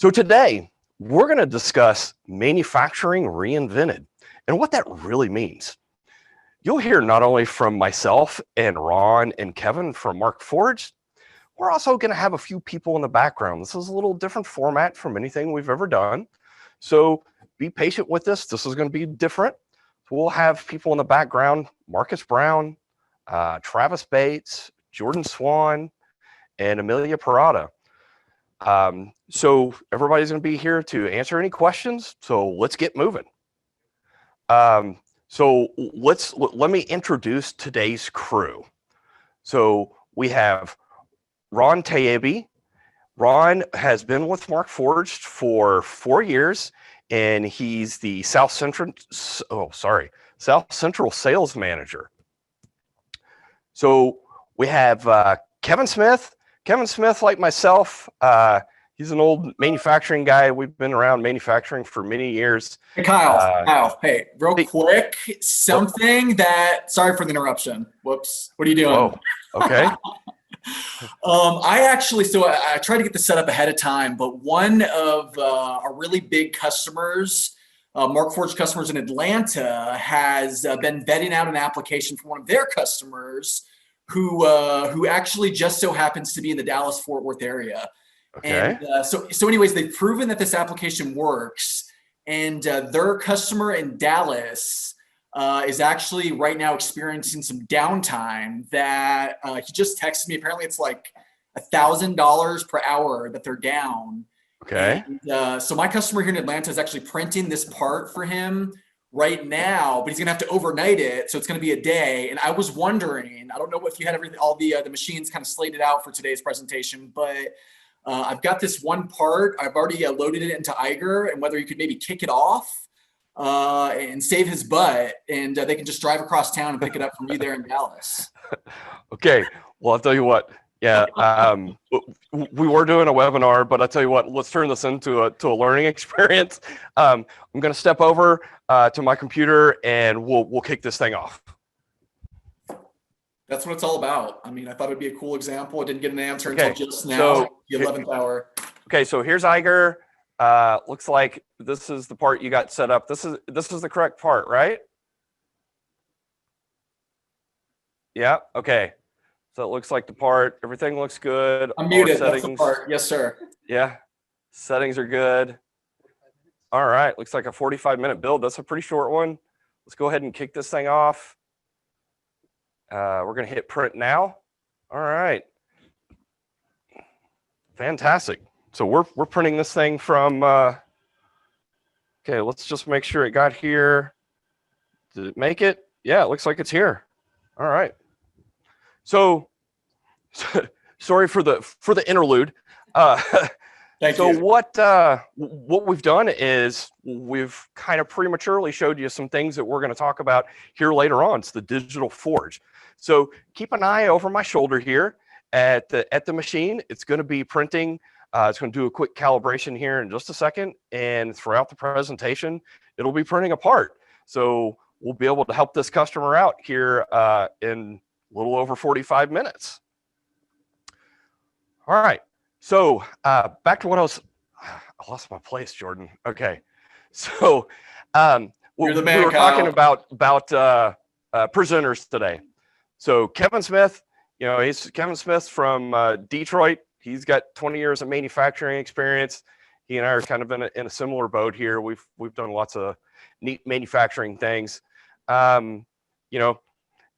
So today, we're going to discuss manufacturing reinvented and what that really means. You'll hear not only from myself and Ron and Kevin from Markforged, we're also going to have a few people in the background. This is a little different format from anything we've ever done. So be patient with this. This is going to be different. So we'll have people in the background, Marcus Brown, Travis Bates, Jordan Swan, and Amelia Parada. So everybody's going to be here to answer any questions. So let's get moving. So let me introduce today's crew. So we have Ron Tayebi. Ron has been with Markforged for 4 years, and he's the South Central Sales Manager. So we have Kevin Smith. Kevin Smith, like myself, he's an old manufacturing guy. We've been around manufacturing for many years. Hey, Kyle. Hey, real quick, something that, sorry for the interruption. Whoops. What are you doing? Oh, okay. I tried to get this set up ahead of time, but one of our really big customers, Markforged customers in Atlanta, has been vetting out an application for one of their customers who actually just so happens to be in the Dallas-Fort Worth area. Okay. And so anyways, they've proven that this application works, and their customer in Dallas is actually right now experiencing some downtime that he just texted me. Apparently it's like $1,000 per hour that they're down. Okay. And, so my customer here in Atlanta is actually printing this part for him right now, but he's gonna have to overnight it, so it's gonna be a day. And I was wondering, I don't know if you had all the machines kind of slated out for today's presentation, but I've got this one part. I've already loaded it into Eiger, and whether you could maybe kick it off and save his butt, and they can just drive across town and pick it up from you there in Dallas. Okay. Well, I'll tell you what. Yeah, we were doing a webinar, but I'll tell you what, let's turn this into a learning experience. I'm going to step over to my computer, and we'll kick this thing off. That's what it's all about. I mean, I thought it'd be a cool example. I didn't get an answer until just now, so, the 11th hour. Okay, so here's Eiger. Looks like this is the part you got set up. This is the correct part, right? Yeah. Okay. So it looks like the part. Everything looks good. I'm muted. That's the part. Yes, sir. Yeah. Settings are good. All right. Looks like a 45-minute build. That's a pretty short one. Let's go ahead and kick this thing off. We're going to hit print now. All right. Fantastic. So we're printing this thing from, okay, let's just make sure it got here. Did it make it? Yeah, it looks like it's here. All right. So sorry for the interlude. So what we've done is we've kind of prematurely showed you some things that we're going to talk about here later on. It's the digital forge. So keep an eye over my shoulder here at the machine. It's going to be printing. It's going to do a quick calibration here in just a second, and throughout the presentation, it'll be printing a part. So we'll be able to help this customer out here in a little over 45 minutes. All right. So back to what I lost my place, Jordan. Okay. So we were talking about presenters today. So Kevin Smith, he's Kevin Smith from Detroit. He's got 20 years of manufacturing experience. He and I are kind of in a similar boat here. We've done lots of neat manufacturing things.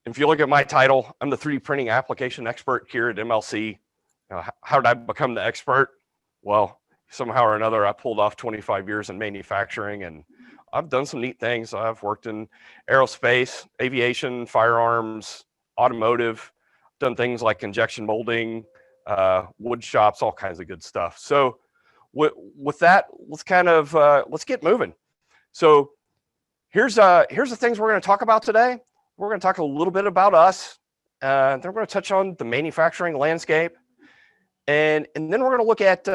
If you look at my title, I'm the 3D printing application expert here at MLC. How did I become the expert? Well, somehow or another, I pulled off 25 years in manufacturing, and I've done some neat things. I've worked in aerospace, aviation, firearms, automotive, done things like injection molding, wood shops, all kinds of good stuff. So with that, let's get moving. So here's the things we're going to talk about today. We're going to talk a little bit about us. Then we're going to touch on the manufacturing landscape. And then we're going to look at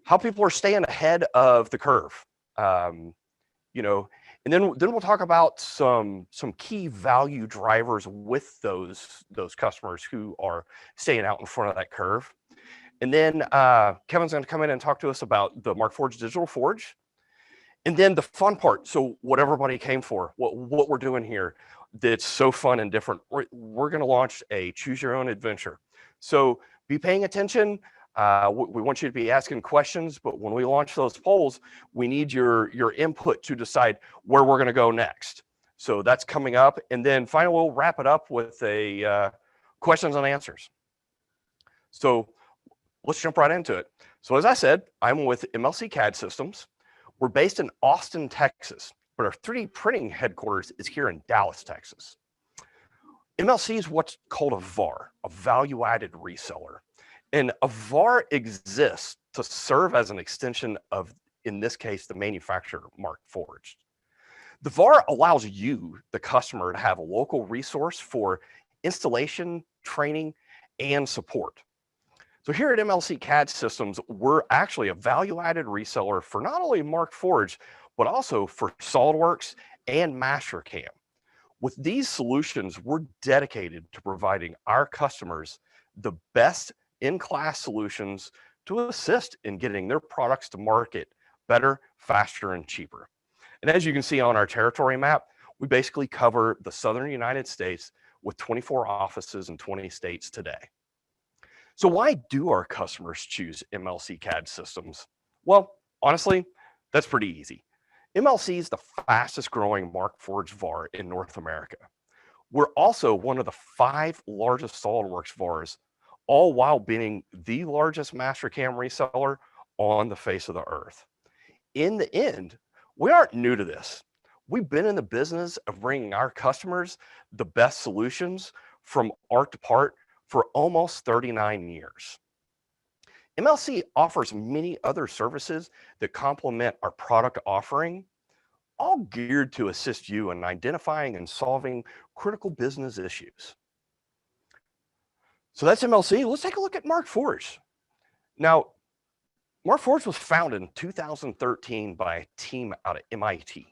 how people are staying ahead of the curve. And then we'll talk about some key value drivers with those customers who are staying out in front of that curve. And then Kevin's going to come in and talk to us about the Markforged Digital Forge. And then the fun part, so what everybody came for, what we're doing here that's so fun and different, we're going to launch a choose your own adventure. So be paying attention. We want you to be asking questions, but when we launch those polls, we need your input to decide where we're going to go next. So that's coming up. And then finally, we'll wrap it up with a questions and answers. So let's jump right into it. So as I said, I'm with MLC CAD Systems. We're based in Austin, Texas, but our 3D printing headquarters is here in Dallas, Texas. MLC is what's called a VAR, a value-added reseller. And a VAR exists to serve as an extension of, in this case, the manufacturer, Markforged. The VAR allows you, the customer, to have a local resource for installation, training, and support. So here at MLC CAD Systems, we're actually a value-added reseller for not only Markforged, but also for SolidWorks and Mastercam. With these solutions, we're dedicated to providing our customers the best in-class solutions to assist in getting their products to market better, faster, and cheaper. And as you can see on our territory map, we basically cover the southern United States with 24 offices in 20 states today. So why do our customers choose MLC CAD Systems? Well, honestly, that's pretty easy. MLC is the fastest growing Markforged VAR in North America. We're also one of the 5 largest SolidWorks VARs, all while being the largest Mastercam reseller on the face of the earth. In the end, we aren't new to this. We've been in the business of bringing our customers the best solutions from art to part for almost 39 years. MLC offers many other services that complement our product offering, all geared to assist you in identifying and solving critical business issues. So that's MLC. Let's take a look at Markforged. Now, Markforged was founded in 2013 by a team out of MIT.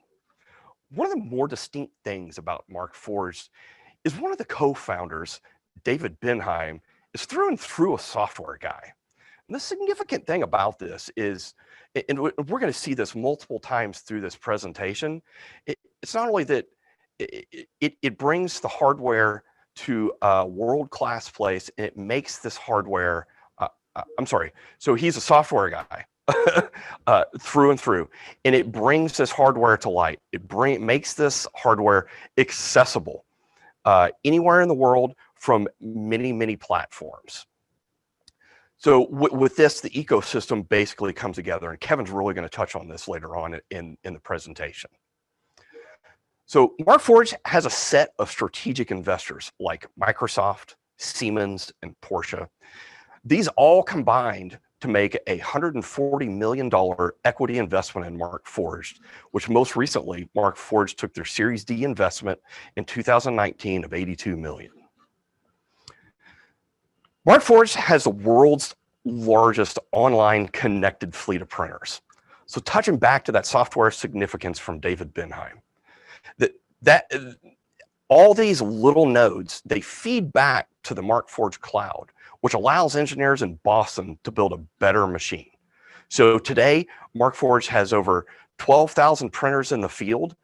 One of the more distinct things about Markforged is one of the co-founders, David Benheim, is through and through a software guy. And the significant thing about this is, and we're going to see this multiple times through this presentation, it's not only that it brings the hardware to a world-class place, and it makes this hardware, so he's a software guy through and through, and it brings this hardware to light. It makes this hardware accessible anywhere in the world from many, many platforms. So with this, the ecosystem basically comes together, and Kevin's really going to touch on this later on in the presentation. So Markforged has a set of strategic investors like Microsoft, Siemens, and Porsche. These all combined to make a $140 million equity investment in Markforged, which most recently, Markforged took their Series D investment in 2019 of $82 million. Markforged has the world's largest online connected fleet of printers. So touching back to that software significance from David Benheim, that all these little nodes, they feed back to the Markforged cloud, which allows engineers in Boston to build a better machine. So today, Markforged has over 12,000 printers in the field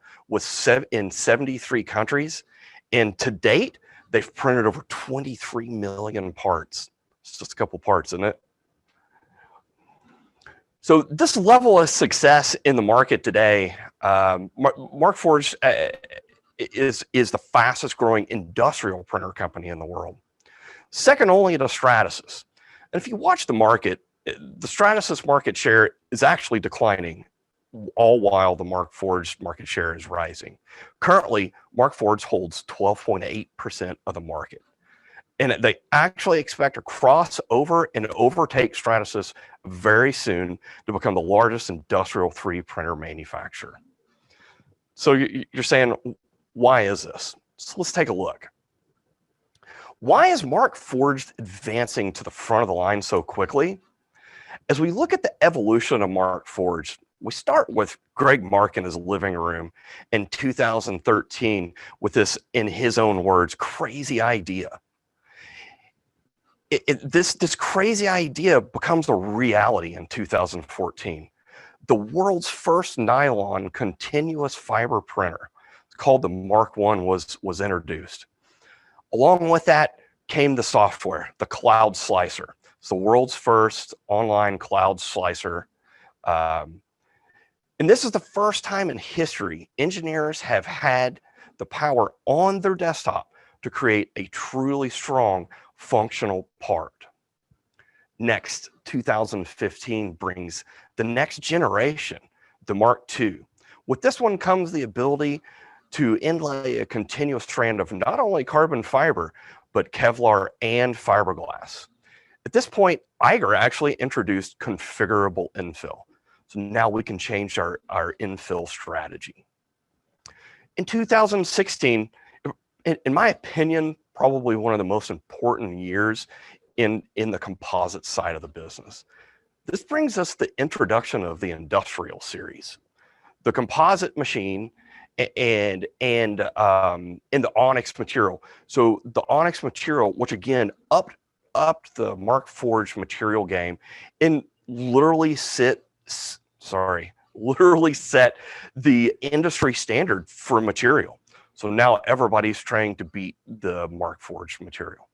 in 73 countries. And to date, they've printed over 23 million parts. It's just a couple parts, isn't it? So this level of success in the market today, Markforged is the fastest growing industrial printer company in the world. Second only to Stratasys. And if you watch the market, the Stratasys market share is actually declining, all while the Markforged market share is rising. Currently, Markforged holds 12.8% of the market. And they actually expect to cross over and overtake Stratasys very soon to become the largest industrial 3D printer manufacturer. So you're saying, why is this? So let's take a look. Why is Markforged advancing to the front of the line so quickly? As we look at the evolution of Markforged, we start with Greg Mark in his living room in 2013 with this, in his own words, crazy idea. this crazy idea becomes a reality in 2014. The world's first nylon continuous fiber printer, called the Mark I, was introduced. Along with that came the software, the cloud slicer. It's the world's first online cloud slicer. And this is the first time in history engineers have had the power on their desktop to create a truly strong functional part. Next, 2015 brings the next generation, the Mark II. With this one comes the ability to inlay a continuous strand of not only carbon fiber, but Kevlar and fiberglass. At this point, Eiger actually introduced configurable infill. So now we can change our infill strategy. In 2016, in my opinion, probably one of the most important years in the composite side of the business. This brings us the introduction of the industrial series. The composite machine and the onyx material. So the onyx material, which again upped the Markforged material game and literally set the industry standard for material. So now everybody's trying to beat the Markforged material.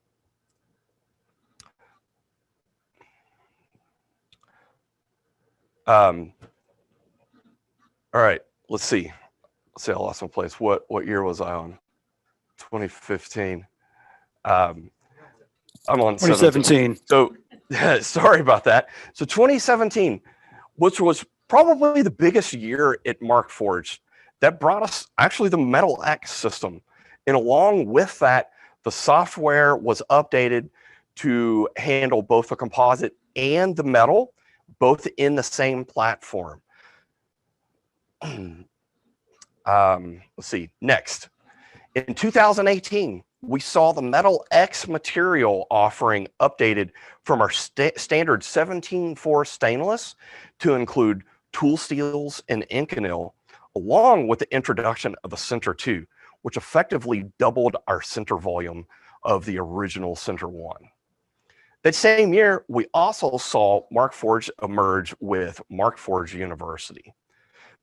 All right, let's see. I lost my place. What year was I on? 2015. I'm on 2017. So sorry about that. So 2017, which was probably the biggest year at Markforged, that brought us actually the Metal X system. And along with that, the software was updated to handle both the composite and the metal, both in the same platform. Let's see, next. In 2018, we saw the Metal X material offering updated from our standard 17.4 stainless to include tool steels and Inconel, along with the introduction of the Center 2, which effectively doubled our center volume of the original Center 1. That same year, we also saw Markforged emerge with Markforged University.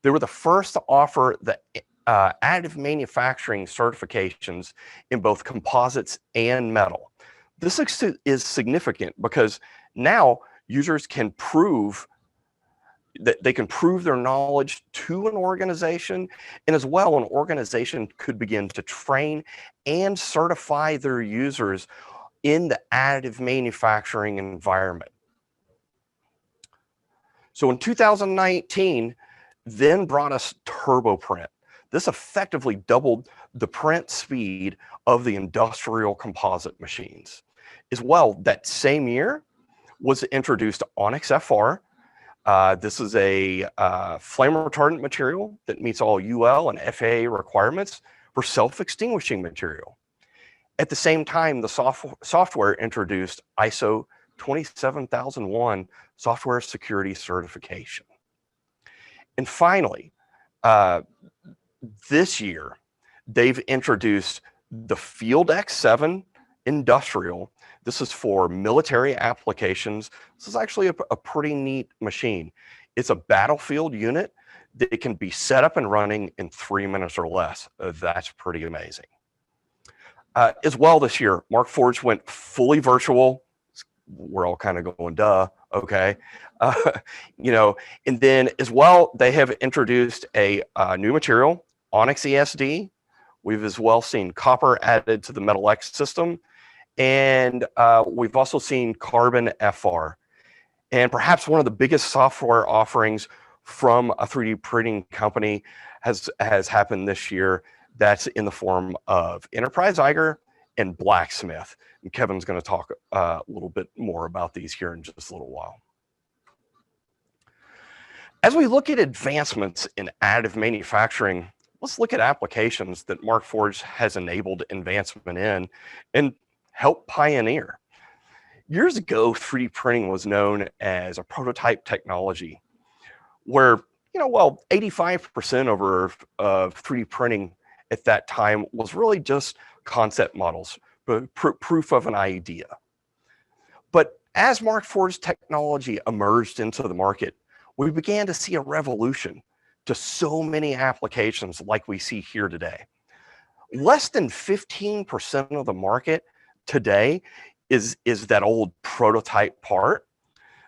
They were the first to offer the additive manufacturing certifications in both composites and metal. This is significant because now users can prove that they can prove their knowledge to an organization, and as well, an organization could begin to train and certify their users in the additive manufacturing environment. So in 2019, then brought us TurboPrint. This effectively doubled the print speed of the industrial composite machines. As well, that same year was introduced Onyx FR. This is a flame retardant material that meets all UL and FAA requirements for self-extinguishing material. At the same time, the software introduced ISO 27001 software security certification. And finally, this year, they've introduced the Field X7 Industrial. This is for military applications. This is actually a pretty neat machine. It's a battlefield unit that can be set up and running in 3 minutes or less. That's pretty amazing. As well this year, Markforged went fully virtual. We're all kind of going, duh, okay. And then as well, they have introduced a new material, Onyx ESD. We've as well seen copper added to the Metal X system. And we've also seen Carbon FR. And perhaps one of the biggest software offerings from a 3D printing company has happened this year. That's in the form of Enterprise Eiger and Blacksmith. And Kevin's going to talk a little bit more about these here in just a little while. As we look at advancements in additive manufacturing, let's look at applications that Markforged has enabled advancement in and helped pioneer. Years ago, 3D printing was known as a prototype technology where, 85% of 3D printing at that time was really just concept models, but proof of an idea. But as Markforged technology emerged into the market, we began to see a revolution to so many applications like we see here today. Less than 15% of the market today is that old prototype part.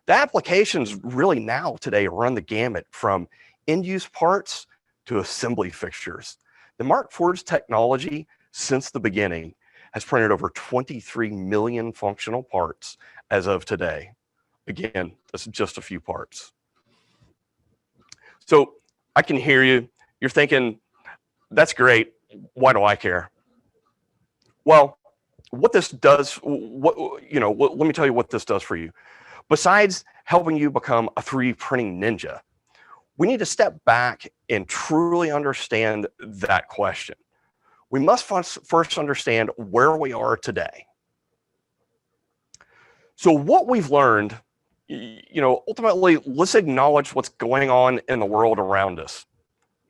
The applications really now today run the gamut from end-use parts to assembly fixtures. The Markforged technology, since the beginning, has printed over 23 million functional parts as of today. Again, that's just a few parts. So I can hear you. You're thinking, that's great. Why do I care? Well, what this does, let me tell you what this does for you. Besides helping you become a 3D printing ninja, we need to step back and truly understand that question. We must first understand where we are today. So what we've learned, ultimately, let's acknowledge what's going on in the world around us.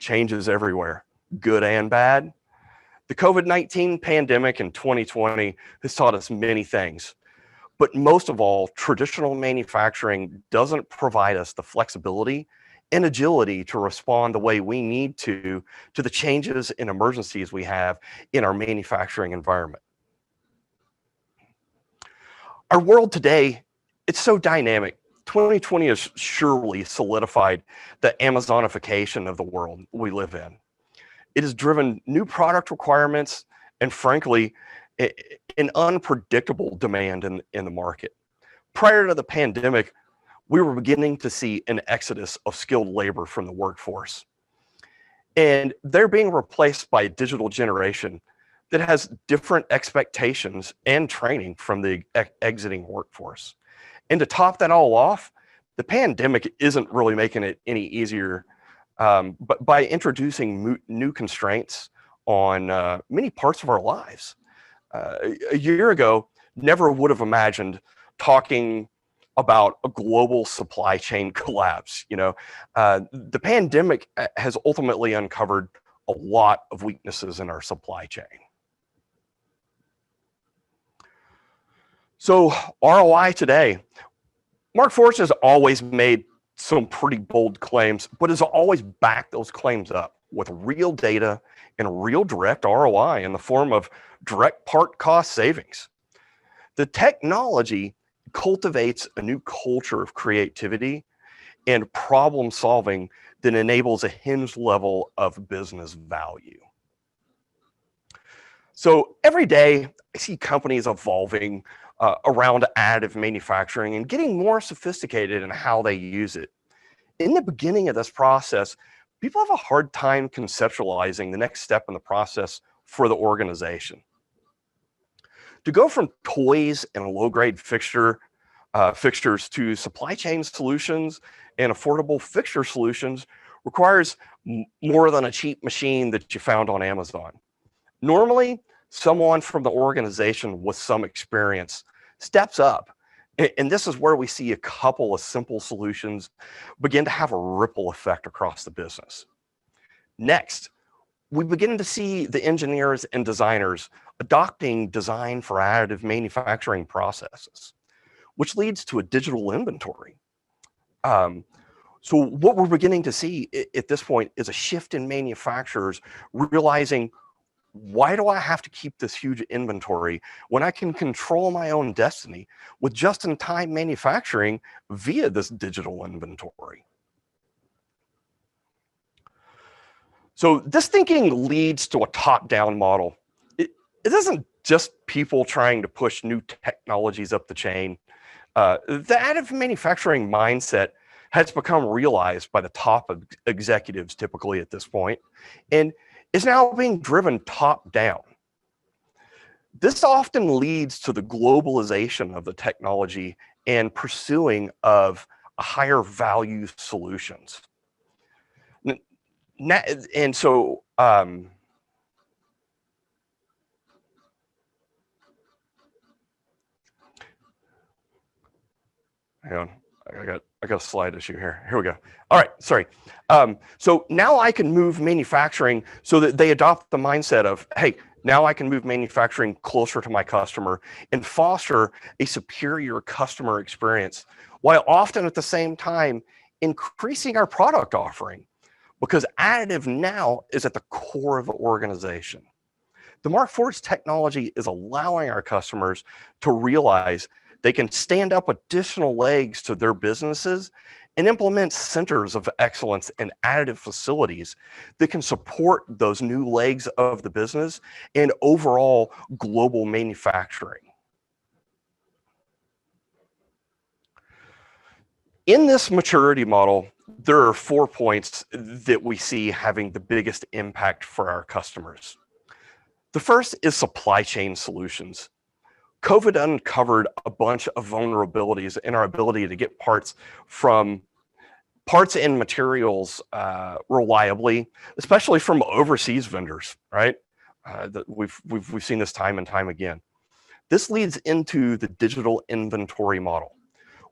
Change is everywhere, good and bad. The COVID-19 pandemic in 2020 has taught us many things. But most of all, traditional manufacturing doesn't provide us the flexibility and agility to respond the way we need to the changes and emergencies we have in our manufacturing environment. Our world today, it's so dynamic. 2020 has surely solidified the Amazonification of the world we live in. It has driven new product requirements and, frankly, an unpredictable demand in the market. Prior to the pandemic, we were beginning to see an exodus of skilled labor from the workforce. And they're being replaced by a digital generation that has different expectations and training from the exiting workforce. And to top that all off, the pandemic isn't really making it any easier, but by introducing new constraints on many parts of our lives. A year ago, never would have imagined talking about a global supply chain collapse. The pandemic has ultimately uncovered a lot of weaknesses in our supply chain. So ROI today, Markforged has always made some pretty bold claims, but has always backed those claims up with real data and real direct ROI in the form of direct part cost savings. The technology cultivates a new culture of creativity and problem solving that enables a hinged level of business value. So every day I see companies evolving around additive manufacturing and getting more sophisticated in how they use it. In the beginning of this process, people have a hard time conceptualizing the next step in the process for the organization. To go from toys and low-grade fixtures to supply chain solutions and affordable fixture solutions requires more than a cheap machine that you found on Amazon. Normally, someone from the organization with some experience steps up, and this is where we see a couple of simple solutions begin to have a ripple effect across the business. Next, we begin to see the engineers and designers adopting design for additive manufacturing processes, which leads to a digital inventory. So what we're beginning to see at this point is a shift in manufacturers realizing, why do I have to keep this huge inventory when I can control my own destiny with just-in-time manufacturing via this digital inventory? So this thinking leads to a top-down model. It isn't just people trying to push new technologies up the chain. The additive manufacturing mindset has become realized by the top executives typically at this point, and is now being driven top down. This often leads to the globalization of the technology and pursuing of higher value solutions. And so, hang on, I got a slide issue here. Here we go. All right, sorry. So now I can move manufacturing so that they adopt the mindset of, hey, Now I can move manufacturing closer to my customer and foster a superior customer experience, while often at the same time increasing our product offering, because additive now is at the core of the organization. The Markforged technology is allowing our customers to realize they can stand up additional legs to their businesses and implement centers of excellence and additive facilities that can support those new legs of the business and overall global manufacturing. In this maturity model, there are 4 points that we see having the biggest impact for our customers. The first is supply chain solutions. COVID uncovered a bunch of vulnerabilities in our ability to get parts and materials reliably, especially from overseas vendors, right? We've seen this time and time again. This leads into the digital inventory model,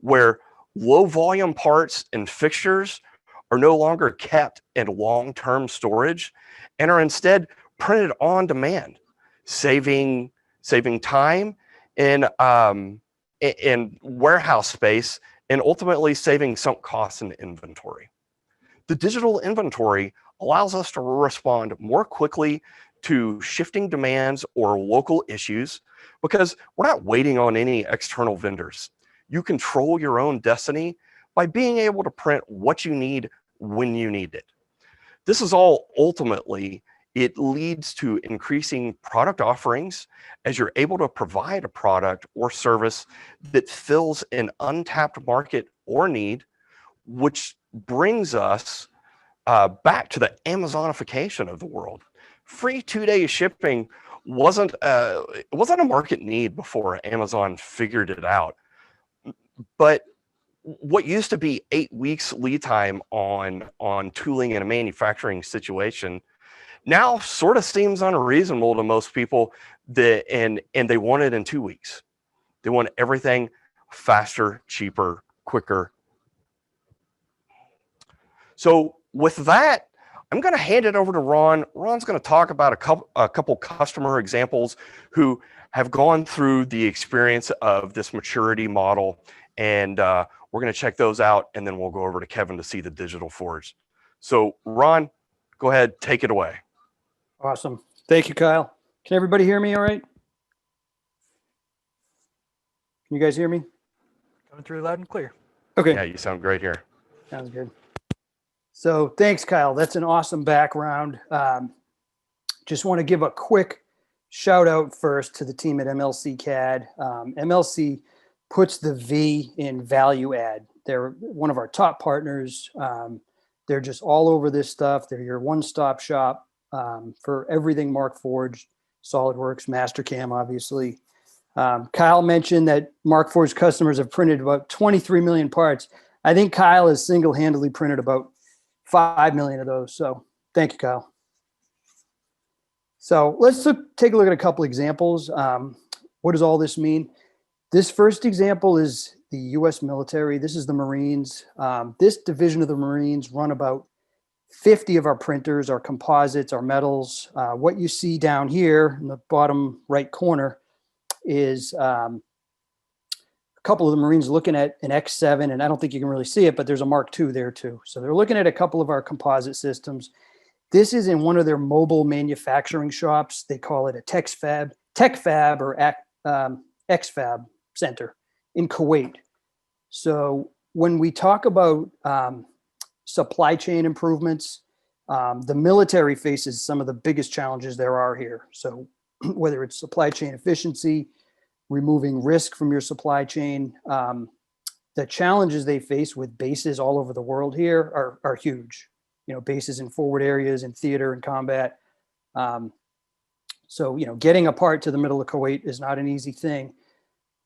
where low volume parts and fixtures are no longer kept in long-term storage and are instead printed on demand, saving time and warehouse space, and ultimately saving sunk costs in inventory. The digital inventory allows us to respond more quickly to shifting demands or local issues, because we're not waiting on any external vendors. You control your own destiny by being able to print what you need when you need it. This is all ultimately, it leads to increasing product offerings as you're able to provide a product or service that fills an untapped market or need, which brings us back to the Amazonification of the world. Free 2-day shipping wasn't a market need before Amazon figured it out. But what used to be 8 weeks lead time on tooling in a manufacturing situation now sort of seems unreasonable to most people, and they want it in 2 weeks. They want everything faster, cheaper, quicker. So with that, I'm going to hand it over to Ron. Ron's going to talk about a couple customer examples who have gone through the experience of this maturity model, and we're going to check those out, and then we'll go over to Kevin to see the digital forge. So Ron, go ahead, take it away. Awesome. Thank you, Kyle. Can everybody hear me all right? Can you guys hear me? Coming through loud and clear. Okay. Yeah, you sound great here. Sounds good. So thanks, Kyle. That's an awesome background. Just want to give a quick shout out first to the team at MLC CAD. MLC puts the V in value add. They're one of our top partners. They're just all over this stuff. They're your one-stop shop for everything Markforged, SolidWorks, Mastercam, obviously. Kyle mentioned that Markforged customers have printed about 23 million parts. I think Kyle has single-handedly printed about 5 million of those. So thank you, Kyle. So let's take a look at a couple examples. What does all this mean? This first example is the U.S. military. This is the Marines. This division of the Marines run about 50 of our printers, our composites, our metals. What you see down here in the bottom right corner is a couple of the Marines looking at an X7, and I don't think you can really see it, but there's a Mark II there too. So they're looking at a couple of our composite systems. This is in one of their mobile manufacturing shops. They call it a tech fab or X-Fab center in Kuwait. So when we talk about supply chain improvements, the military faces some of the biggest challenges there are here. So whether it's supply chain efficiency, removing risk from your supply chain, the challenges they face with bases all over the world here are huge. You know, bases in forward areas, in theater and combat. So, you know, getting a part to the middle of Kuwait is not an easy thing.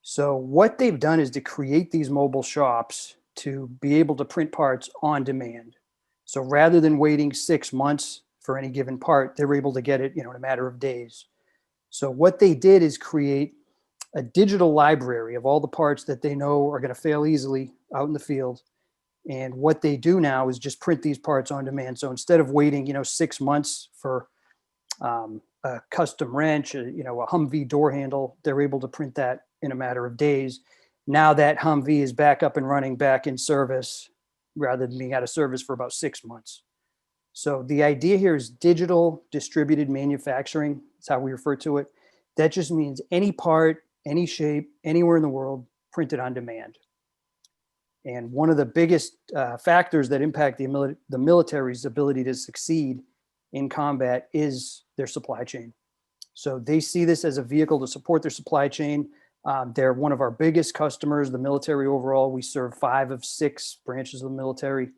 So what they've done is to create these mobile shops to be able to print parts on demand. So rather than waiting 6 months for any given part, they were able to get it, you know, in a matter of days. So what they did is create a digital library of all the parts that they know are going to fail easily out in the field. And what they do now is just print these parts on demand. So instead of waiting, you know, 6 months for a custom wrench, a Humvee door handle. They're able to print that in a matter of days. Now that Humvee is back up and running, back in service, rather than being out of service for about 6 months. So the idea here is digital distributed manufacturing. That's how we refer to it. That just means any part, any shape, anywhere in the world, printed on demand. And one of the biggest factors that impact the military's ability to succeed in combat is their supply chain. So they see this as a vehicle to support their supply chain. They're one of our biggest customers, the military overall. We serve 5 of 6 branches of the military.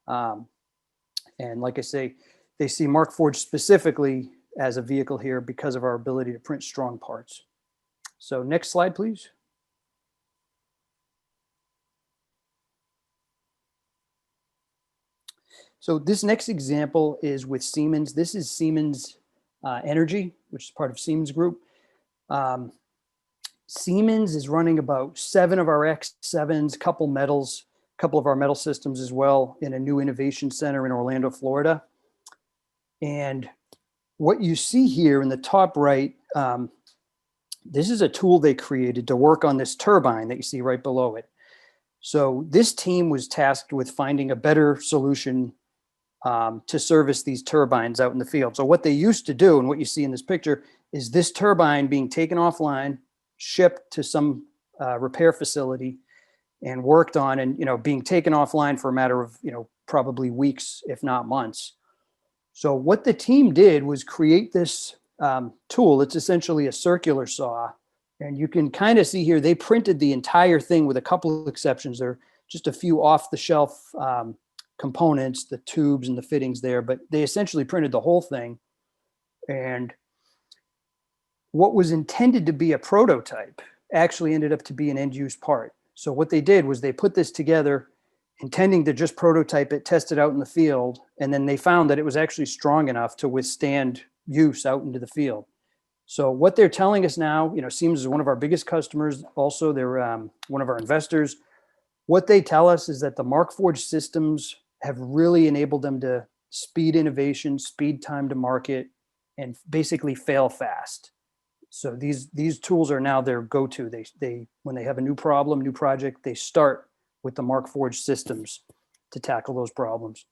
And like I say, they see Markforged specifically as a vehicle here because of our ability to print strong parts. So next slide, please. So this next example is with Siemens. This is Siemens Energy, which is part of Siemens Group. Siemens is running about 7 of our X7s, couple of our metal systems as well, in a new innovation center in Orlando, Florida. And what you see here in the top right, this is a tool they created to work on this turbine that you see right below it. So this team was tasked with finding a better solution to service these turbines out in the field. So what they used to do, and what you see in this picture, is this turbine being taken offline, shipped to some repair facility, and worked on, and being taken offline for a matter of probably weeks, if not months. So what the team did was create this tool. It's essentially a circular saw, and you can kind of see here they printed the entire thing with a couple of exceptions. There are just a few off-the-shelf components, the tubes and the fittings there, but they essentially printed the whole thing. And what was intended to be a prototype actually ended up to be an end-use part. So what they did was they put this together intending to just prototype it, test it out in the field, and then they found that it was actually strong enough to withstand use out into the field. So what they're telling us now, Siemens is one of our biggest customers. Also, they're one of our investors. What they tell us is that the Markforged systems have really enabled them to speed innovation, speed time to market, and basically fail fast. So these tools are now their go-to. They when they have a new problem, new project, they start with the Markforged systems to tackle those problems.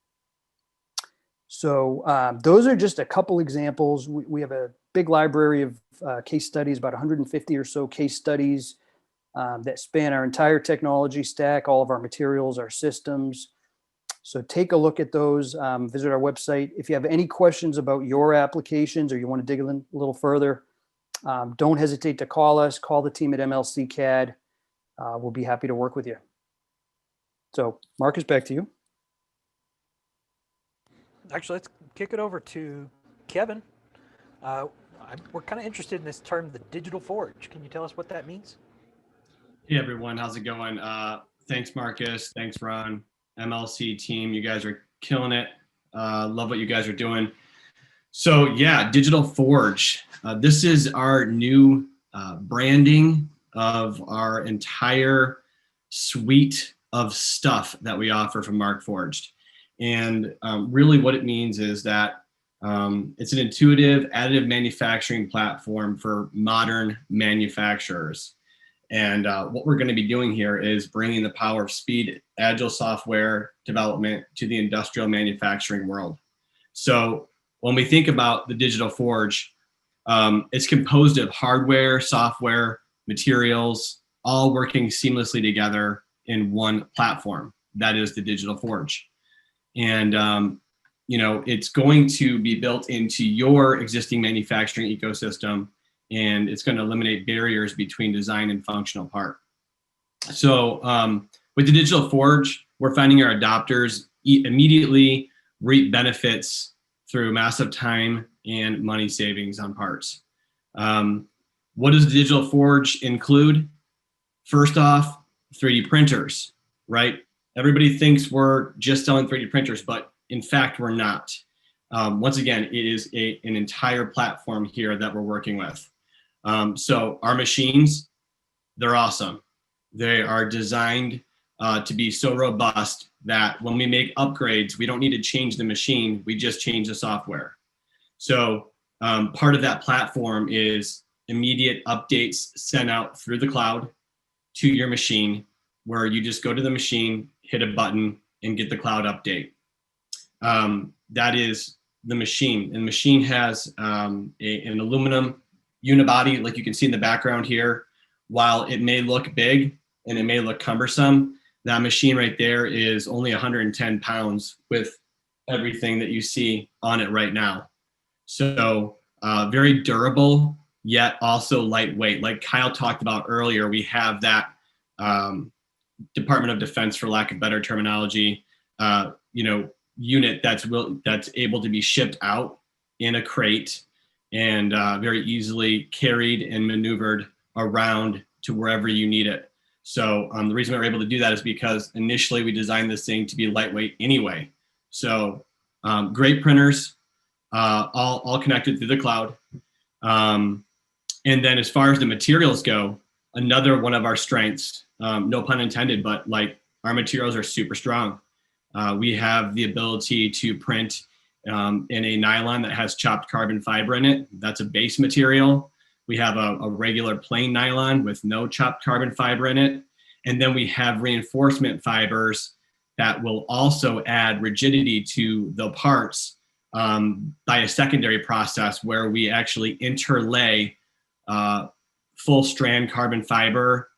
So those are just a couple examples. We have a big library of case studies, about 150 or so case studies that span our entire technology stack, all of our materials, our systems. So take a look at those, visit our website. If you have any questions about your applications or you want to dig a little further, don't hesitate to call us, call the team at MLC CAD. We'll be happy to work with you. So Marcus, back to you. Actually, let's kick it over to Kevin. We're kind of interested in this term, the digital forge. Can you tell us what that means? Hey everyone, how's it going? Thanks Marcus, thanks Ron, MLC team, you guys are killing it. Love what you guys are doing. So yeah, digital forge. This is our new branding of our entire suite of stuff that we offer from Markforged. And really what it means is that it's an intuitive additive manufacturing platform for modern manufacturers. And what we're going to be doing here is bringing the power of speed, agile software development to the industrial manufacturing world. So when we think about the digital forge, it's composed of hardware, software, materials, all working seamlessly together in one platform. That is the digital forge. And it's going to be built into your existing manufacturing ecosystem, and it's going to eliminate barriers between design and functional part. So with the digital forge, we're finding our adopters immediately reap benefits through massive time and money savings on parts. What does the digital forge include? First off, 3D printers, right? Everybody thinks we're just selling 3D printers, but in fact, we're not. Once again, it is an entire platform here that we're working with. So our machines, they're awesome. They are designed to be so robust that when we make upgrades, we don't need to change the machine, we just change the software. So part of that platform is immediate updates sent out through the cloud to your machine, where you just go to the machine, hit a button, and get the cloud update. That is the machine. And the machine has an aluminum unibody, like you can see in the background here. While it may look big and it may look cumbersome, that machine right there is only 110 pounds with everything that you see on it right now. So very durable, yet also lightweight. Like Kyle talked about earlier, we have that Department of Defense, for lack of better terminology, unit that's able to be shipped out in a crate and very easily carried and maneuvered around to wherever you need it. So the reason we were able to do that is because initially we designed this thing to be lightweight anyway. So great printers, all connected through the cloud. And then as far as the materials go, another one of our strengths, no pun intended, but like our materials are super strong. We have the ability to print in a nylon that has chopped carbon fiber in it. That's a base material. We have a regular plain nylon with no chopped carbon fiber in it. And then we have reinforcement fibers that will also add rigidity to the parts by a secondary process where we actually interlay full strand carbon fiber,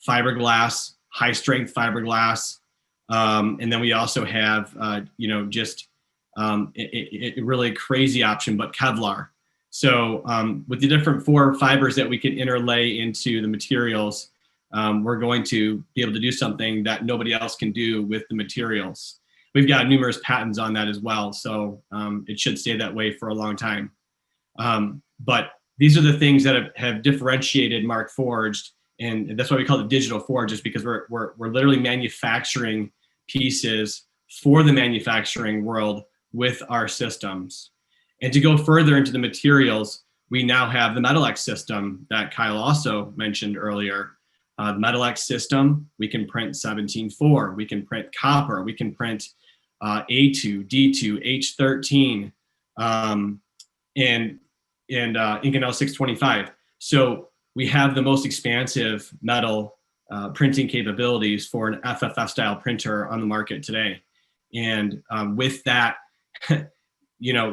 fiberglass, high strength fiberglass. And then we also have, a really crazy option, but Kevlar. So with the different 4 fibers that we can interlay into the materials, we're going to be able to do something that nobody else can do with the materials. We've got numerous patents on that as well, so it should stay that way for a long time. But these are the things that have differentiated Markforged, and that's why we call it digital forge, is because we're literally manufacturing pieces for the manufacturing world with our systems. And to go further into the materials, we now have the MetalX system that Kyle also mentioned earlier. The MetalX system, we can print 17.4, we can print copper, we can print A2, D2, H13, and Inconel 625. So we have the most expansive metal printing capabilities for an FFF style printer on the market today. And with that,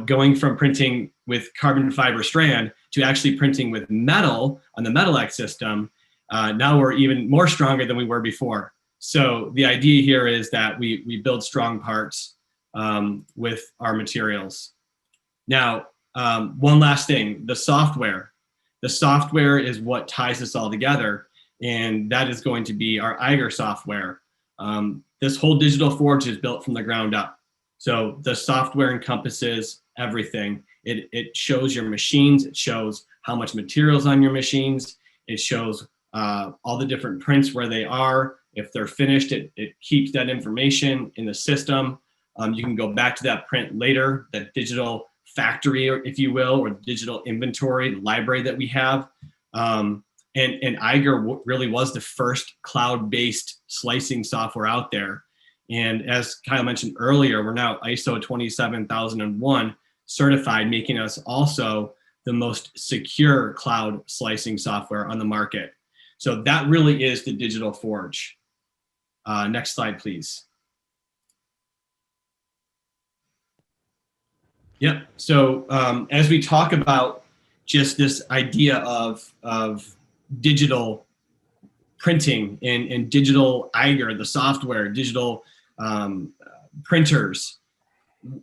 going from printing with carbon fiber strand to actually printing with metal on the MetalX system, now we're even more stronger than we were before. So the idea here is that we build strong parts with our materials. Now, one last thing, the software. The software is what ties this all together, and that is going to be our Eiger software. This whole digital forge is built from the ground up. So the software encompasses everything. It shows your machines, it shows how much materials on your machines, it shows all the different prints where they are. If they're finished, it keeps that information in the system. You can go back to that print later, that digital factory, if you will, or digital inventory, the library that we have. And Eiger really was the first cloud-based slicing software out there. And as Kyle mentioned earlier, we're now ISO 27001 certified, making us also the most secure cloud slicing software on the market. So that really is the digital forge. Next slide, please. Yep. So as we talk about just this idea of digital printing and digital Eiger, the software, digital printers,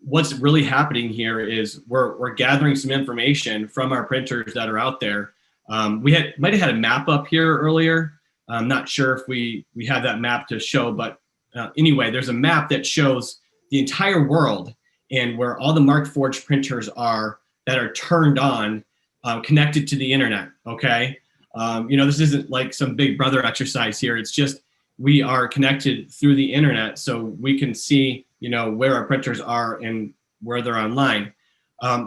what's really happening here is we're gathering some information from our printers that are out there. We might have had a map up here earlier. I'm not sure if we have that map to show, but anyway, there's a map that shows the entire world and where all the Markforged printers are that are turned on, connected to the internet, okay? This isn't like some big brother exercise here. It's just we are connected through the internet so we can see, where our printers are and where they're online.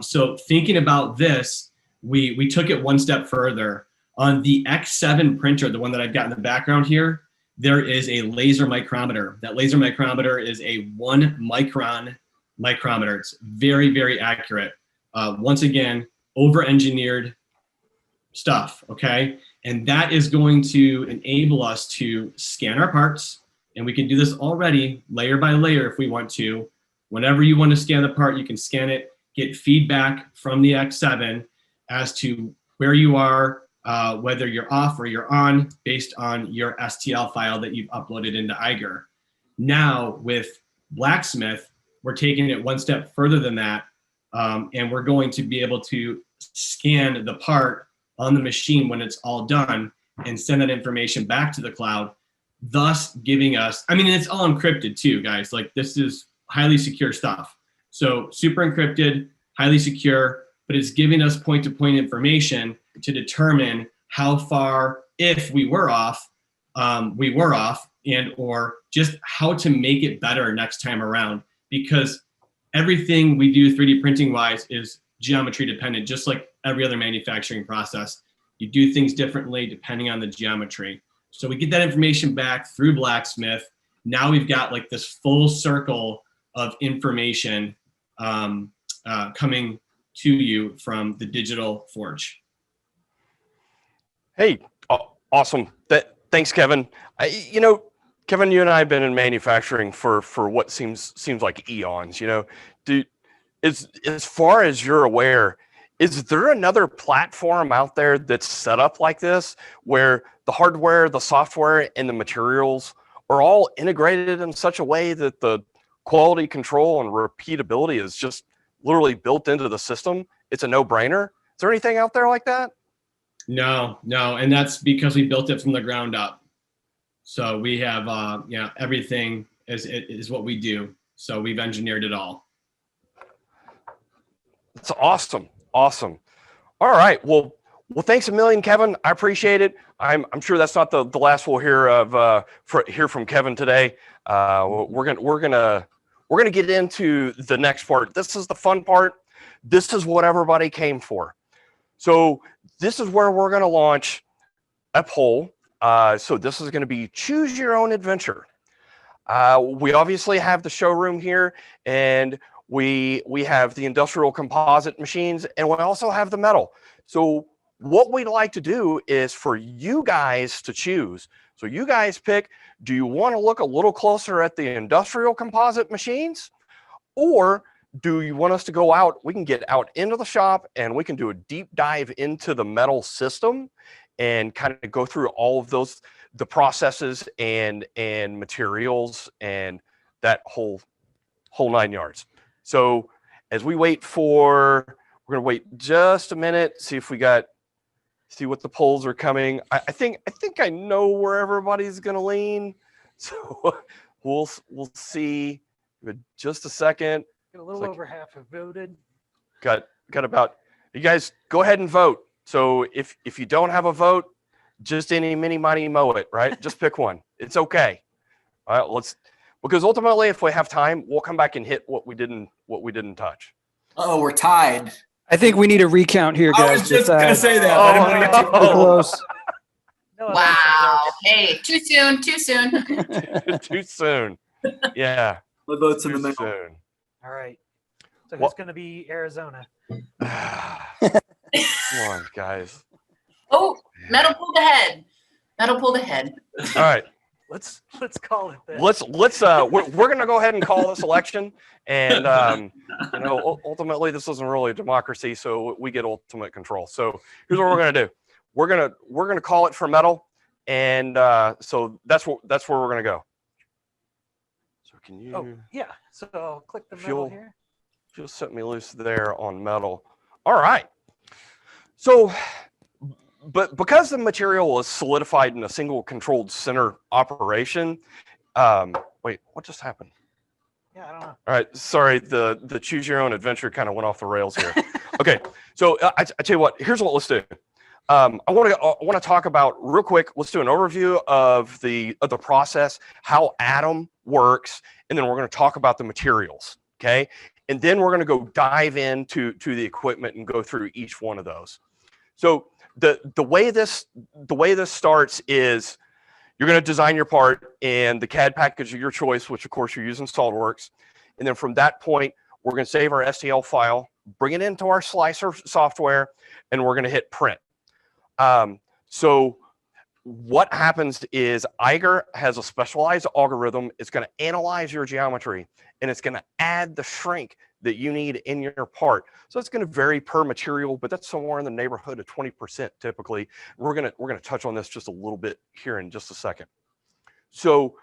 So thinking about this, we took it one step further. On the X7 printer, the one that I've got in the background here, there is a laser micrometer. That laser micrometer is a 1 micron micrometer. It's very, very accurate. Once again, over-engineered stuff, okay? And that is going to enable us to scan our parts, and we can do this already layer by layer if we want to. Whenever you want to scan the part, you can scan it, get feedback from the X7 as to where you are, whether you're off or you're on, based on your STL file that you've uploaded into Eiger. Now with Blacksmith, we're taking it one step further than that, and we're going to be able to scan the part on the machine when it's all done and send that information back to the cloud, thus giving us, I mean, it's all encrypted too, guys. Like, this is highly secure stuff. So super encrypted, highly secure, but it's giving us point-to-point information to determine how far, if we were off, and or just how to make it better next time around. Because everything we do 3D printing wise is geometry dependent, just like every other manufacturing process. You do things differently depending on the geometry. So we get that information back through Blacksmith. Now we've got like this full circle of information coming to you from the digital forge. Hey, awesome. Thanks, Kevin. You know, Kevin, you and I have been in manufacturing for what seems like eons. You know, as far as you're aware, is there another platform out there that's set up like this, where the hardware, the software, and the materials are all integrated in such a way that the quality control and repeatability is just literally built into the system? It's a no-brainer. Is there anything out there like that? No, and that's because we built it from the ground up. So we have, everything is what we do. So we've engineered it all. That's awesome. Awesome. All right. Well, thanks a million, Kevin. I appreciate it. I'm sure that's not the last we'll hear from Kevin today. We're gonna get into the next part. This is the fun part. This is what everybody came for. So this is where we're gonna launch a poll. So this is gonna be choose your own adventure. We obviously have the showroom here, and we have the industrial composite machines, and we also have the metal. So what we'd like to do is for you guys to choose. So you guys pick, do you want to look a little closer at the industrial composite machines, or do you want us to go out? We can get out into the shop and we can do a deep dive into the metal system and kind of go through all of those, the processes and materials and that whole 9 yards. So as we wait we're gonna wait just a minute, see what the polls are coming. I think I know where everybody's gonna lean. So we'll see. Just a second. Got a little over half have voted. Got about, you guys go ahead and vote. So if you don't have a vote, just any mini mighty mow it, right? Just pick one. It's okay. All right, because ultimately if we have time, we'll come back and hit what we didn't touch. Oh, we're tied. I think we need a recount here, guys. I was just gonna say that. Oh, I didn't want to get too close. No, Wow. Hey, too soon. Too soon. Too soon. Yeah. The votes in the Too middle. soon. All right. So Well- it's going to be Arizona. Come on, guys. Oh, metal pulled ahead. Metal pulled ahead. All right. Let's call it that. We're gonna go ahead and call this election, and ultimately this isn't really a democracy, so we get ultimate control. So here's what we're gonna do. We're gonna call it for metal, and so that's where we're gonna go. So can you? Oh, yeah. So I'll click the If metal you'll- here. Just set me loose there on metal. All right. So, but because the material is solidified in a single controlled center operation, wait, what just happened? Yeah, I don't know. All right, sorry, the choose your own adventure kind of went off the rails here. Okay, so I tell you what, here's what let's do. I want to talk about real quick. Let's do an overview of the process, how Atom works, and then we're going to talk about the materials. Okay, and then we're going to go dive into the equipment and go through each one of those. So the way this starts is you're going to design your part in the CAD package of your choice, which of course you're using SolidWorks, and then from that point we're going to save our STL file bring it into our slicer software, and we're going to hit print. So what happens is Eiger has a specialized algorithm. It's going to analyze your geometry, and it's going to add the shrink that you need in your part. So it's going to vary per material, but that's somewhere in the neighborhood of 20% typically. We're going to touch on this just a little bit here in just a second. So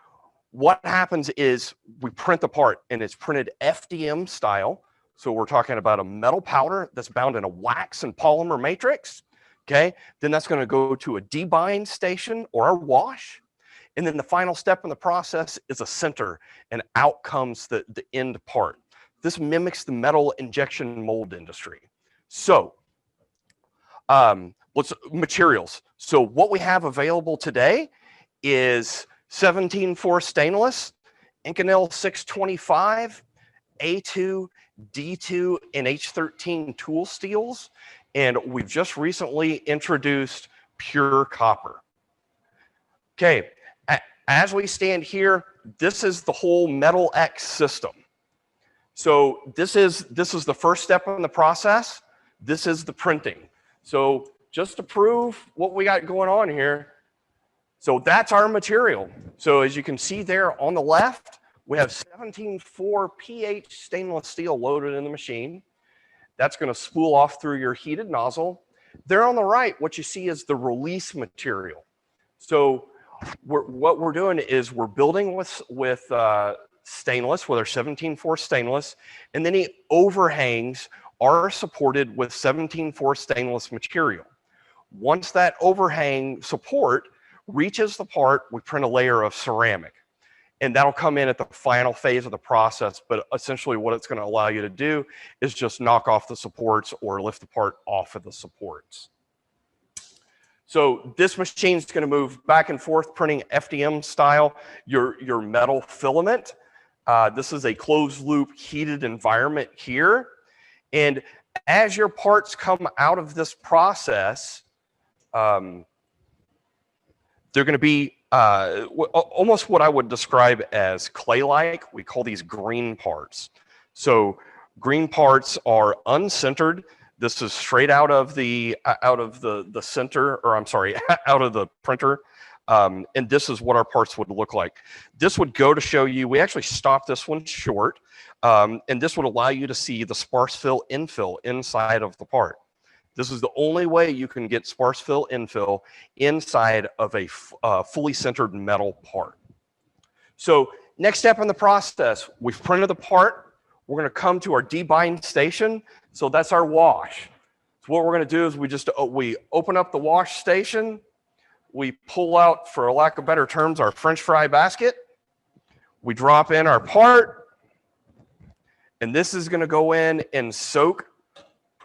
what happens is we print the part, and it's printed FDM style. So we're talking about a metal powder that's bound in a wax and polymer matrix. Okay, then that's going to go to a debind station or a wash. And then the final step in the process is a sinter, and out comes the end part. This mimics the metal injection mold industry. So materials. So what we have available today is 17-4 stainless, Inconel 625, A2, D2, and H13 tool steels. And we've just recently introduced pure copper. Okay, as we stand here, this is the whole Metal X system. So this is the first step in the process. This is the printing. So just to prove what we got going on here, so that's our material. So as you can see there on the left, we have 17-4 pH stainless steel loaded in the machine. That's going to spool off through your heated nozzle. There on the right, what you see is the release material. So what we're doing is we're building with stainless, with our 17-4 stainless, and then the overhangs are supported with 17-4 stainless material. Once that overhang support reaches the part, we print a layer of ceramic. And that'll come in at the final phase of the process, but essentially what it's going to allow you to do is just knock off the supports or lift the part off of the supports. So this machine is going to move back and forth printing FDM style your metal filament. This is a closed loop heated environment here. And as your parts come out of this process, they're going to be almost what I would describe as clay-like. We call these green parts. So green parts are unsintered. This is straight out of the center, or I'm sorry, out of the printer. And this is what our parts would look like. This would go to show you, we actually stopped this one short, and this would allow you to see the sparse fill infill inside of the part. This is the only way you can get sparse fill infill inside of a fully sintered metal part. So next step in the process, we've printed the part. We're going to come to our debind station. So that's our wash. So what we're going to do is we open up the wash station. We pull out, for lack of better terms, our French fry basket. We drop in our part. And this is going to go in and soak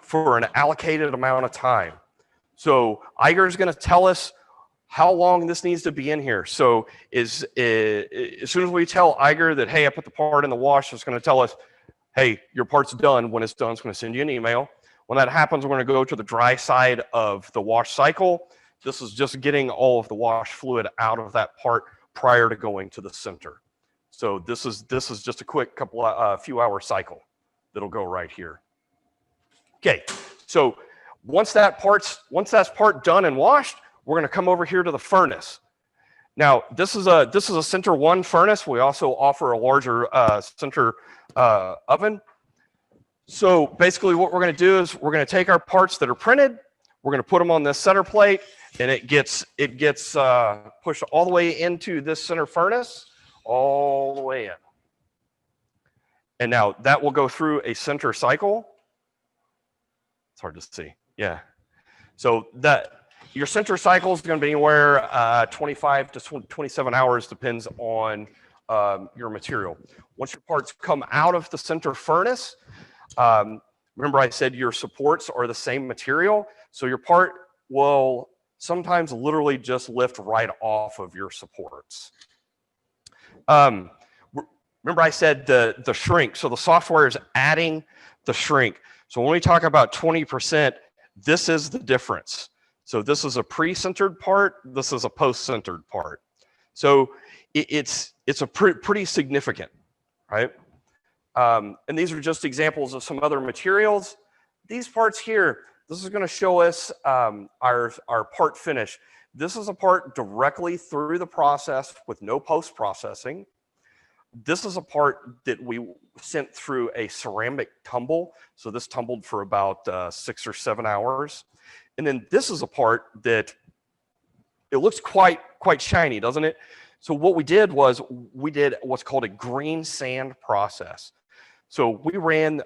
for an allocated amount of time. So Eiger is going to tell us how long this needs to be in here. So as soon as we tell Eiger that, hey, I put the part in the wash, it's going to tell us, hey, your part's done. When it's done, it's going to send you an email. When that happens, we're going to go to the dry side of the wash cycle. This is just getting all of the wash fluid out of that part prior to going to the center. So this is just a quick few hour cycle that'll go right here. Okay, so once that's part done and washed, we're going to come over here to the furnace. Now, this is a Center 1 furnace. We also offer a larger Center oven. So basically what we're going to do is we're going to take our parts that are printed, we're going to put them on this center plate, and it gets pushed all the way into this center furnace, all the way in. And now that will go through a center cycle. It's hard to see. Yeah. So your center cycle is going to be anywhere 25 to 27 hours, depends on your material. Once your parts come out of the center furnace, remember I said your supports are the same material, so your part will sometimes literally just lift right off of your supports. Remember I said the shrink, so the software is adding the shrink. So when we talk about 20%, this is the difference. So this is a pre-centered part, this is a post-centered part. So it's a pretty significant, right? And these are just examples of some other materials. these parts here, this is going to show us our part finish. This is a part directly through the process with no post-processing. This is a part that we sent through a ceramic tumble. So this tumbled for about 6 or 7 hours. And then this is a part that it looks quite shiny, doesn't it? So what we did was we did what's called a green sand process. So we ran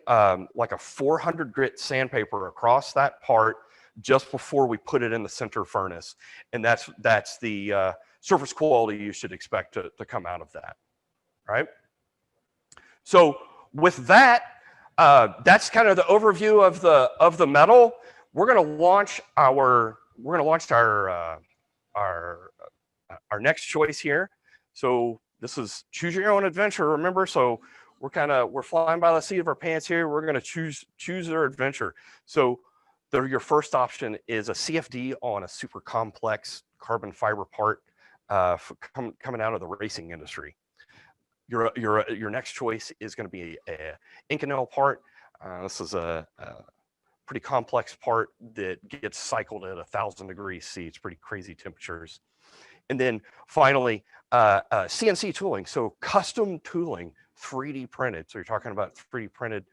like a 400 grit sandpaper across that part just before we put it in the center furnace. And that's the surface quality you should expect to come out of that, right? So with that, that's kind of the overview of the metal. We're going to launch our next choice here. So this is choose your own adventure, remember? So we're flying by the seat of our pants here. We're going to choose their adventure. So your first option is a CFD on a super complex carbon fiber part coming out of the racing industry. Your next choice is going to be a Inconel part. This is a pretty complex part that gets cycled at 1,000 degrees C. It's pretty crazy temperatures. And then finally, CNC tooling. So custom tooling, 3D printed. So you're talking about 3D printed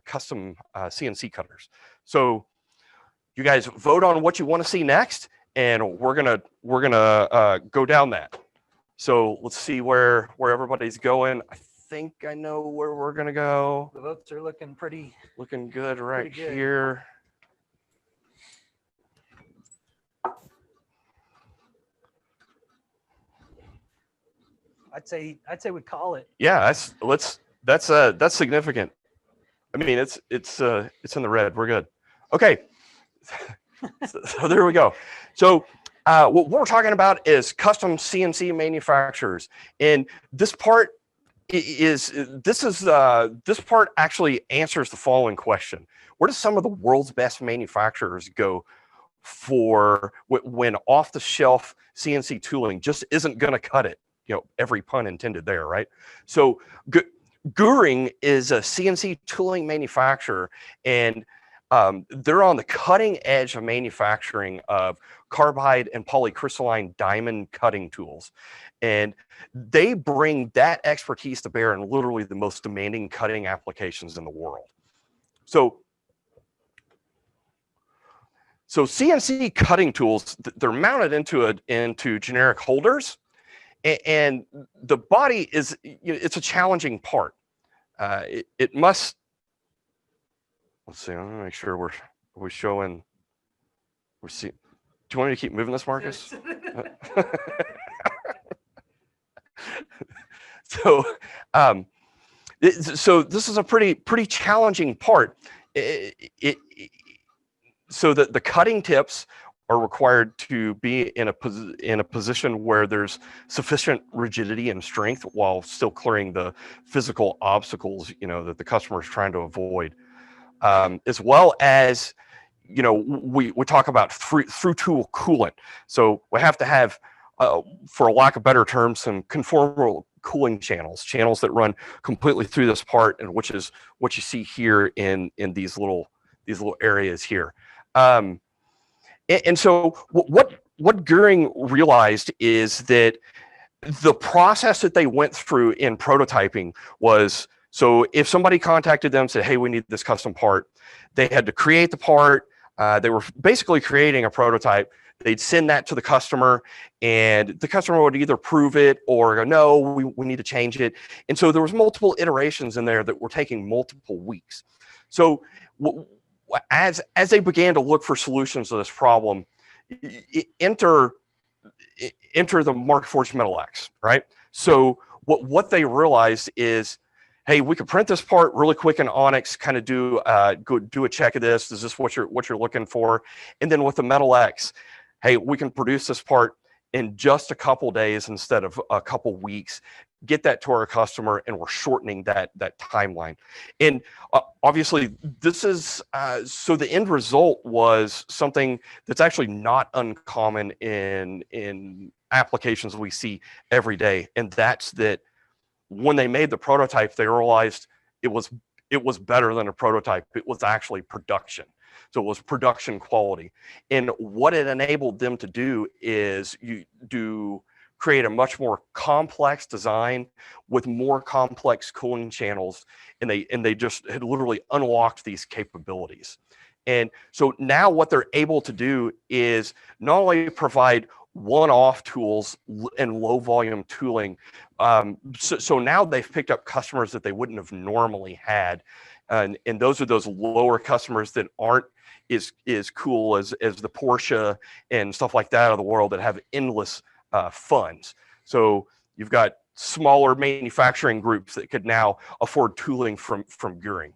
custom CNC cutters. So you guys vote on what you want to see next, and we're gonna go down that. So let's see where everybody's going. I think I know where we're gonna go. The votes are looking Looking good right pretty good. here. I'd say we call it. Yeah, that's significant. I mean, it's in the red. We're good. Okay. So there we go. So what we're talking about is custom CNC manufacturers, and this part this part actually answers the following question: where do some of the world's best manufacturers go for when off-the-shelf CNC tooling just isn't going to cut it? You know, every pun intended there, right? So GUHRING is a CNC tooling manufacturer, and they're on the cutting edge of manufacturing of carbide and polycrystalline diamond cutting tools. And they bring that expertise to bear in literally the most demanding cutting applications in the world. So CNC cutting tools, they're mounted into generic holders, and the body is, it's a challenging part. It must, let's see, I'm gonna make sure we're showing, do you want me to keep moving this, Marcus? So this is a pretty challenging part. So the cutting tips are required to be in a position where there's sufficient rigidity and strength while still clearing the physical obstacles, that the customer is trying to avoid. As well as, we talk about through tool coolant. So we have to have, for a lack of better terms, some conformal cooling channels that run completely through this part, and which is what you see here in these little areas here. And so what GUHRING realized is that the process that they went through in prototyping was, so if somebody contacted them and said, hey, we need this custom part, they had to create the part. They were basically creating a prototype. They'd send that to the customer, and the customer would either prove it or go, no, we need to change it. And so there was multiple iterations in there that were taking multiple weeks. So as they began to look for solutions to this problem, enter the Markforged Metal X, right? So what they realized is, hey, we could print this part really quick in Onyx, kind of do a check of this. Is this what you're looking for? And then with the Metal X, hey, we can produce this part in just a couple days instead of a couple weeks, get that to our customer, and we're shortening that timeline. And obviously this is, so the end result was something that's actually not uncommon in applications we see every day. And that's that when they made the prototype, they realized it was it was better than a prototype. It was actually production. So it was production quality. And what it enabled them to do is create a much more complex design with more complex cooling channels. And they just had literally unlocked these capabilities. And so now what they're able to do is not only provide one-off tools and low volume tooling. So now they've picked up customers that they wouldn't have normally had. And those are those lower customers that aren't as cool as the Porsche and stuff like that of the world that have endless funds. So you've got smaller manufacturing groups that could now afford tooling from GUHRING.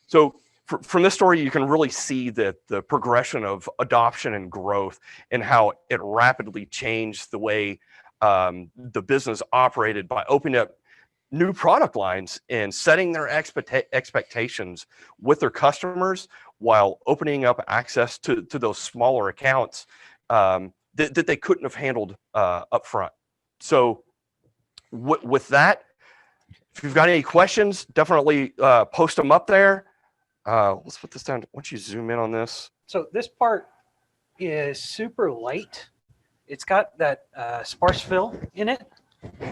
So from this story, you can really see that the progression of adoption and growth and how it rapidly changed the way the business operated by opening up new product lines and setting their expectations with their customers while opening up access to those smaller accounts that they couldn't have handled up front. So with that, if you've got any questions, definitely post them up there. Let's put this down. Why don't you zoom in on this? So this part is super light. It's got that sparse fill in it.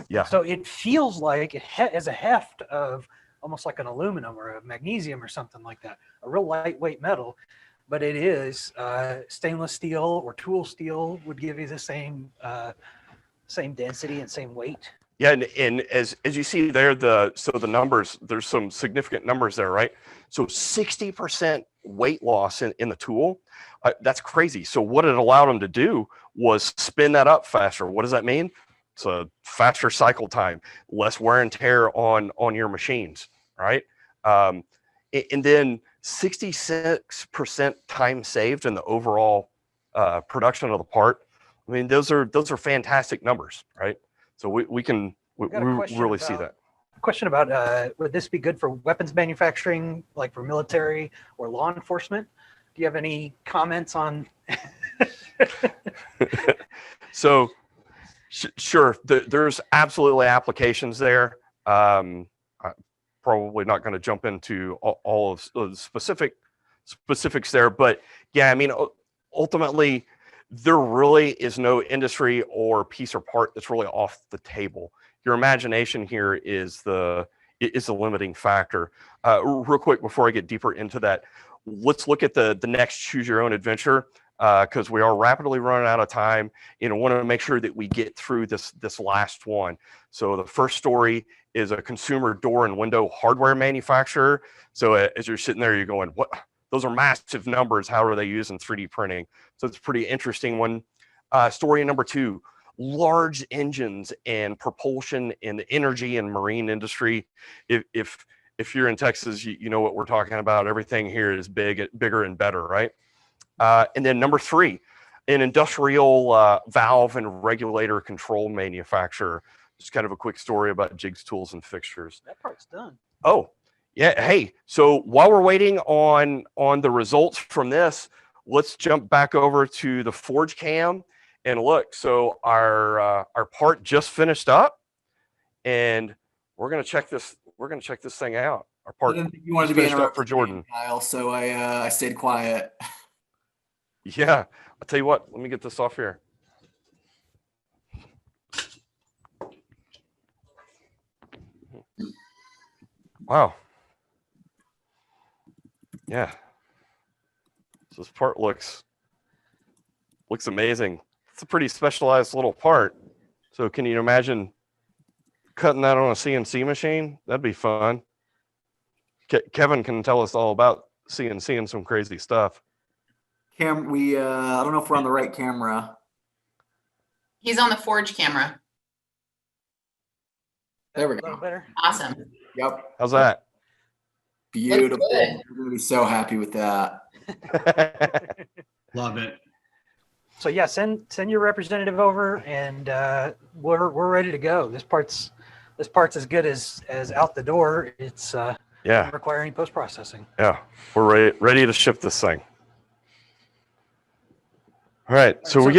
Yeah. So it feels like it has a heft of almost like an aluminum or a magnesium or something like that. A real lightweight metal, but it is stainless steel or tool steel would give you the same density and same weight. Yeah, and as you see there, the numbers, there's some significant numbers there, right? So 60% weight loss in the tool, that's crazy. So what it allowed them to do was spin that up faster. What does that mean? It's a faster cycle time, less wear and tear on your machines, right? And then 66% time saved in the overall production of the part. I mean, those are fantastic numbers, right? So we really see that. Question about would this be good for weapons manufacturing, like for military or law enforcement? Do you have any comments on? So sure, there's absolutely applications there. I'm probably not going to jump into all of the specifics there, but yeah, I mean, ultimately, there really is no industry or piece or part that's really off the table. Your imagination here is the limiting factor. Real quick before I get deeper into that, let's look at the next choose your own adventure, because we are rapidly running out of time. Want to make sure that we get through this last one. So the first story is a consumer door and window hardware manufacturer. So as you're sitting there, you're going, what? Those are massive numbers. How are they using 3D printing? So it's a pretty interesting one. Story number 2, large engines and propulsion in the energy and marine industry. If you're in Texas, you know what we're talking about. Everything here is bigger and better, right? And then number 3, an industrial valve and regulator control manufacturer. Just kind of a quick story about jigs, tools, and fixtures. That part's done. Oh, yeah. Hey, so while we're waiting on the results from this, let's jump back over to the Forge cam and look. So our part just finished up, and we're gonna check this. We're gonna check this thing out. Our part I didn't think you wanted to be finished up for Jordan, Kyle, so I stayed quiet. Yeah, I'll tell you what. Let me get this off here. Wow. Yeah. So this part looks amazing. It's a pretty specialized little part. So can you imagine cutting that on a CNC machine? That'd be fun. Kevin can tell us all about CNC and some crazy stuff. I don't know if we're on the right camera. He's on the Forge camera. There we A little go. better. Awesome. Yep. How's that? Beautiful. good. We're gonna be so happy with that. Love it. So yeah, send your representative over, and we're ready to go. This part's as good as out the door. It's Yeah. doesn't require any post processing. Yeah. We're ready to ship this thing. All right. So So- we're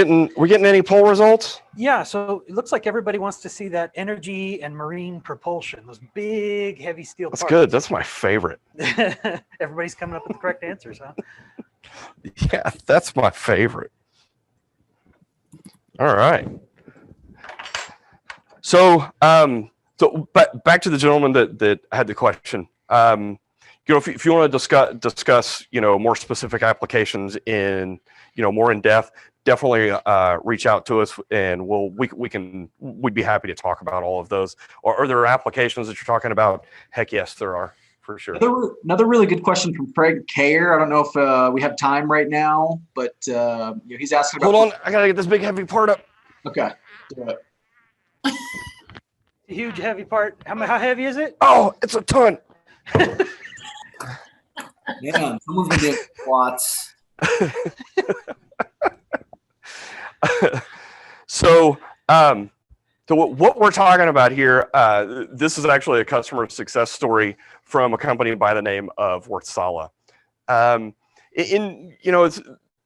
getting any poll results? Yeah, so it looks like everybody wants to see that energy and marine propulsion, those big, heavy steel That's parts. good. That's my favorite. Everybody's coming up with the correct answers, huh? Yeah, that's my favorite. All right. So, but back to the gentleman that had the question. If you want to discuss, more specific applications in, more in depth, definitely reach out to us, and we'd be happy to talk about all of those. Or are there applications that you're talking about? Heck yes, there are, for sure. Another really good question from Craig Kayer. I don't know if we have time right now, but he's asking about. Hold on, I gotta get this big heavy part up. Okay, do it. A huge, heavy part. How heavy is it? Oh, it's a ton. Yeah, someone's gonna do squats. So what we're talking about here, this is actually a customer success story from a company by the name of Wartsala. It's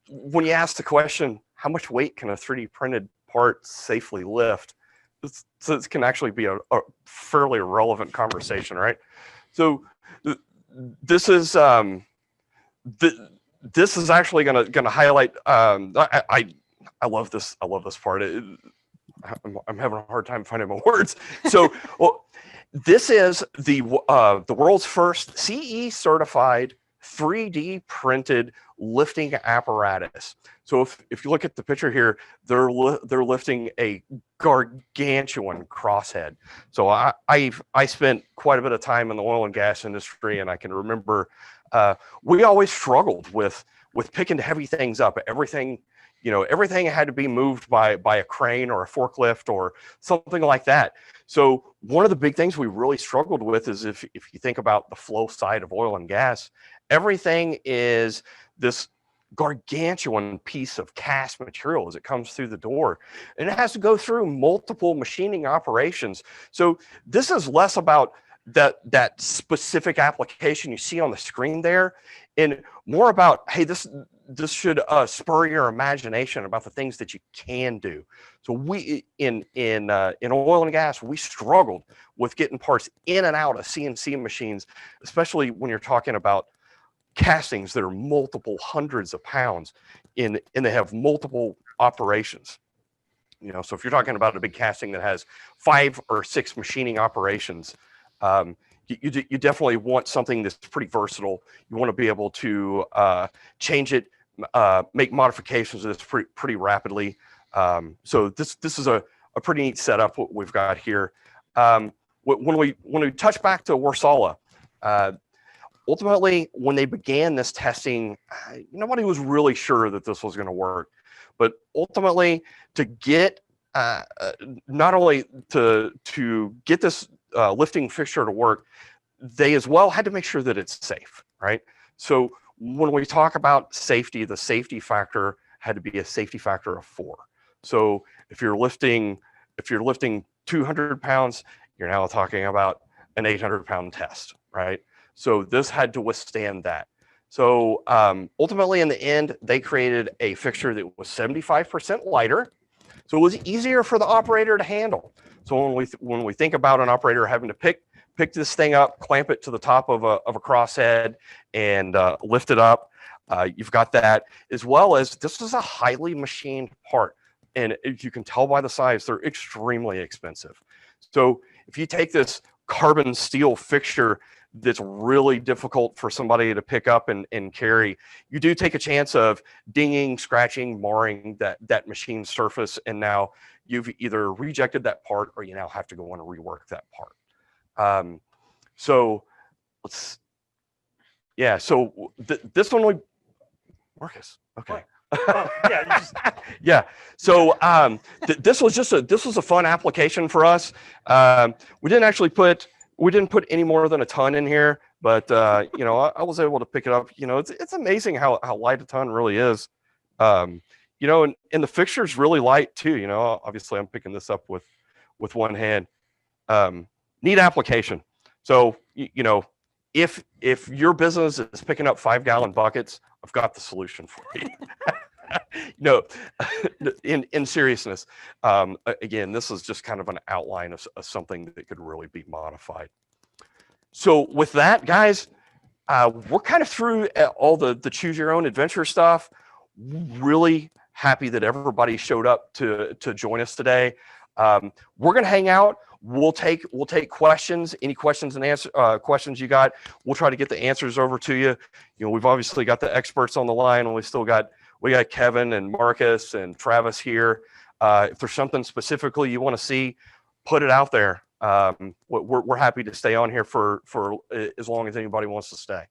when you ask the question, how much weight can a 3D printed part safely lift? This can actually be a fairly relevant conversation, right? So this is this is actually going to highlight. I love this. I love this part. I'm having a hard time finding my words. So, this is the world's first CE certified 3D printed lifting apparatus. So if you look at the picture here, they're lifting a gargantuan crosshead. So I spent quite a bit of time in the oil and gas industry, and I can remember we always struggled with picking heavy things up. Everything had to be moved by a crane or a forklift or something like that. So one of the big things we really struggled with is if you think about the flow side of oil and gas, everything is this gargantuan piece of cast material as it comes through the door, and it has to go through multiple machining operations. So this is less about that specific application you see on the screen there, and more about, hey, this should spur your imagination about the things that you can do. So we in oil and gas, we struggled with getting parts in and out of CNC machines, especially when you're talking about castings that are multiple hundreds of pounds and they have multiple operations. So if you're talking about a big casting that has 5 or 6 machining operations, you definitely want something that's pretty versatile. You want to be able to change it, make modifications of this pretty rapidly. So this is a pretty neat setup what we've got here. When we touch back to Wartsala, ultimately, when they began this testing, nobody was really sure that this was going to work. But ultimately, to get not only to get this lifting fixture to work, they as well had to make sure that it's safe, right? So when we talk about safety, the safety factor had to be a safety factor of 4. So if you're lifting 200 pounds, you're now talking about an 800-pound test, right? So this had to withstand that. So ultimately, in the end, they created a fixture that was 75% lighter, so it was easier for the operator to handle. So when we think about an operator having to pick this thing up, clamp it to the top of a crosshead, and lift it up, you've got that, as well as this is a highly machined part, and as you can tell by the size, they're extremely expensive. So if you take this carbon steel fixture that's really difficult for somebody to pick up and carry, you do take a chance of dinging, scratching, marring that machine surface, and now you've either rejected that part or you now have to go on and rework that part. So let's, yeah, so this one Marcus, okay. Oh, yeah, Yeah. So this was a fun application for us. We didn't put any more than a ton in here, but I was able to pick it up. It's amazing how light a ton really is. And the fixture's really light too. Obviously I'm picking this up with one hand. Neat application. So if your business is picking up 5-gallon buckets, I've got the solution for you. No, in seriousness, again, this is just kind of an outline of something that could really be modified. So with that, guys, we're kind of through all the choose your own adventure stuff. Really happy that everybody showed up to join us today. We're gonna hang out. We'll take questions, any questions and questions you got. We'll try to get the answers over to you. You know, we've obviously got the experts on the line, and we got Kevin and Marcus and Travis here. If there's something specifically you want to see, put it out there. We're happy to stay on here for as long as anybody wants to stay.